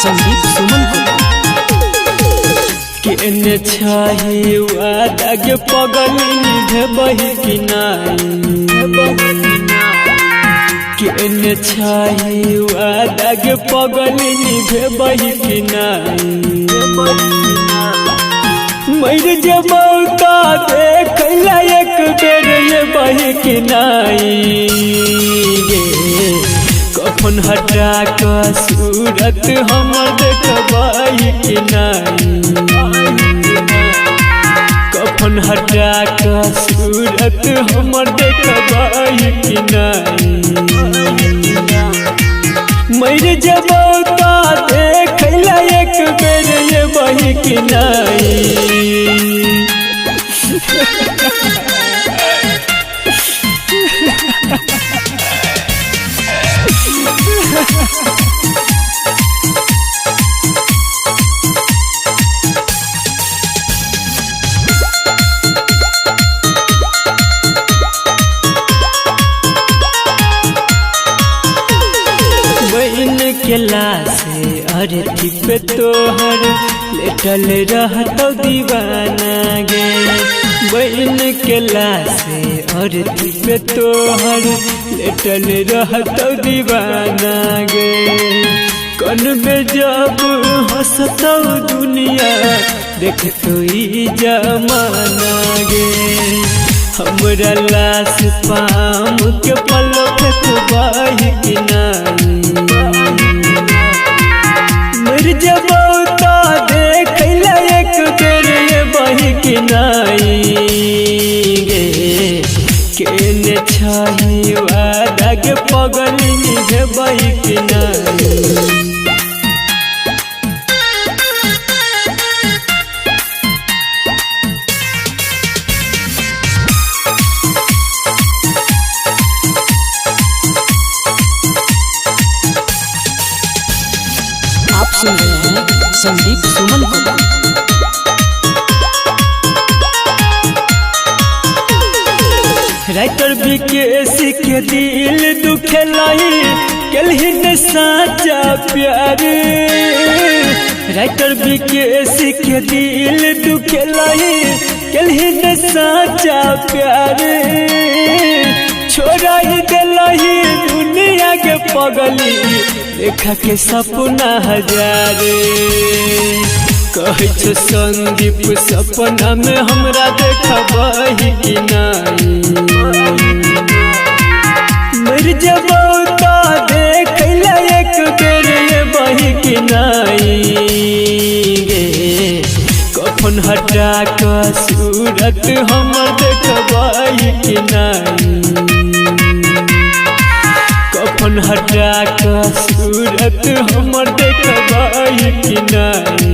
संदीप सुमन केने छाही वादा के पगली भेबही कि नाई केने छाही वादा के पगली भेबही कि नाई मर जबौ का देखला एक बेर ये बही कि नाई कफन हटा कर सूरत हमर देखबही कि नाई कफन हटा कर सूरत हमर देखबही कि नाई मर जबौ का देखला एक बेर ये बही कि नाई केला से अरे पे तोहर लेटल रहतो दीवाना गे बहन केला से अरे पे तोहर लेटल रहतो दीवाना गे कन में जब हंसतो दुनिया देखतो ई जमाना गे हमरा लाश पाम के पलो फेंकबही कि नाई मर जबौ तो देखला एक बेर ये बही कि नाई गे केने छाही वादा के पगली भेबही कि नाई आप सुन रहे हैं संदीप सुमन को। राइटर विकेसी के दिल दुखेलाई कलहिन साचा प्यार राइटर विकेसी के दिल दुखेलाई कलहिन साचा प्यार छोड़ा ही दिलही दुनिया के पगली देखा के सपना हजार कहे छो संदीप सपना में हमरा देखबही कि नाई मर जबौ तो देखला एक बेर ये बही कि नाई गे कफन हटा कर सूरत हमर देखबही कि नाई कफन हटा कर सूरत हमर देखबही कि नाई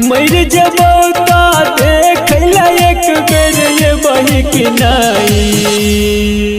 मर जबौ तो देखला एक बेर ये बही कि नाई।